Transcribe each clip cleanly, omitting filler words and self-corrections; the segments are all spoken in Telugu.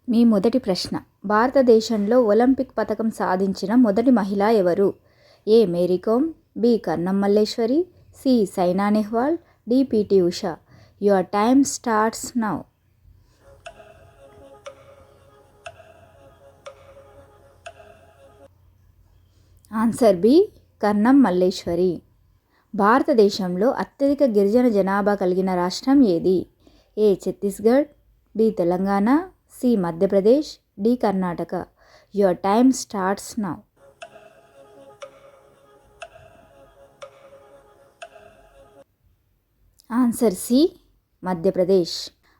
మీ మొదటి ప్రశ్న, భారతదేశంలో ఒలింపిక్ పతకం సాధించిన మొదటి మహిళ ఎవరు? A Mary Kom, B Karnam Malleswari, C Saina Nehwal, D PT Usha. Your time starts now. Answer B Karnam Malleswari. భారతదేశంలో అత్యధిక గిరిజన జనాభా కలిగిన రాష్ట్రం ఏది? A Chhattisgarh, B Telangana, C Madhya Pradesh, D Karnataka. Your time starts now. Answer C Madhya Pradesh.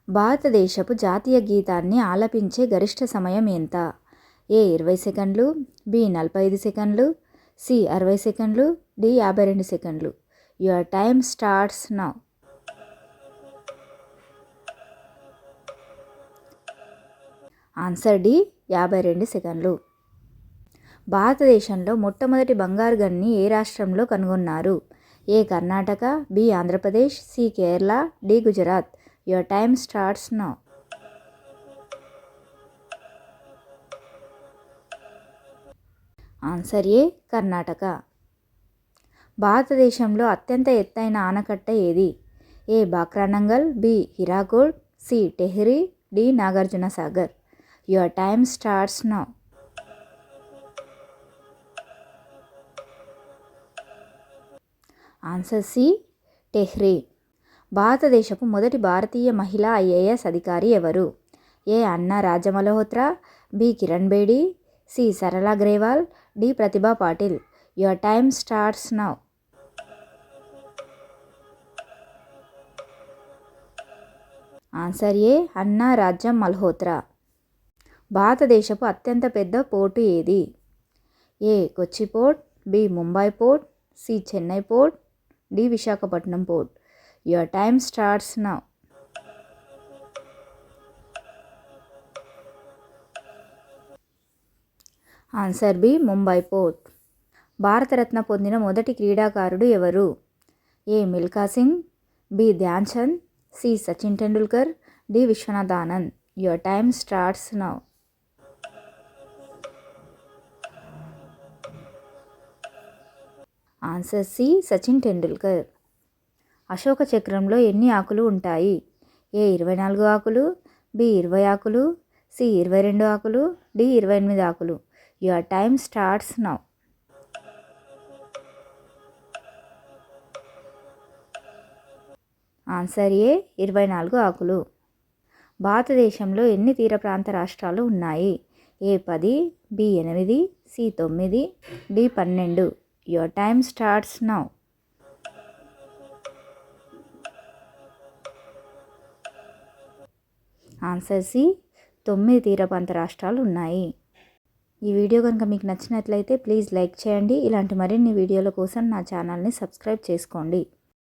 భారతదేశపు జాతీయ గీతాన్ని ఆలపించే గరిష్ట సమయం ఎంత? ఏ 20 సెకండ్లు, బి 45 సెకండ్లు, సి 60 సెకండ్లు, డి 52 సెకండ్లు. Your time starts now. Answer D 52 సెకండ్లు. భారతదేశంలో మొట్టమొదటి బంగారు గన్ని ఏ రాష్ట్రంలో కనుగొన్నారు? A Karnataka, B Andhra Pradesh, C Kerala, D Gujarat. Your time starts now. Answer A Karnataka. భారతదేశంలో అత్యంత ఎత్తైన ఆనకట్ట ఏది? A Bhakra Nangal, B Hirakud, C Tehri, D Nagarjuna Sagar. Your time starts now. Answer C Tehri. భారతదేశపు మొదటి భారతీయ మహిళా ఐఏఎస్ అధికారి ఎవరు? A Anna Rajam Malhotra, B Kiran Bedi, C సరళ Grewal, D Pratibha Patil. Your time starts now. Answer A Anna Rajam Malhotra. భారతదేశపు అత్యంత పెద్ద పోర్టు ఏది? A Kochi port, B Mumbai port, C Chennai port, D Visakhapatnam port. Your time starts now. Answer B Mumbai port. Bharat Ratna పొందిన మొదటి క్రీడాకారుడు ఎవరు? A Milkha Singh, B Dhyan Chand, C Sachin Tendulkar, D Viswanath Anand. Your time starts now. Answer C Sachin Tendulkar. Ashoka చక్రంలో ఎన్ని ఆకులు ఉంటాయి? ఏ 24 ఆకులు, బి 20 ఆకులు, సి 22 ఆకులు, డి 28 ఆకులు. Your time starts now. Answer A 24 ఆకులు. భారతదేశంలో ఎన్ని తీర ప్రాంత రాష్ట్రాలు ఉన్నాయి? A 10, B 8, C 9, D 12. Your time starts now. Answer C 9 తీర ప్రాంత రాష్ట్రాలు ఉన్నాయి. ఈ వీడియో కనుక మీకు నచ్చినట్లయితే ప్లీజ్ లైక్ చేయండి. ఇలాంటి మరిన్ని వీడియోల కోసం నా ఛానల్ని సబ్స్క్రైబ్ చేసుకోండి.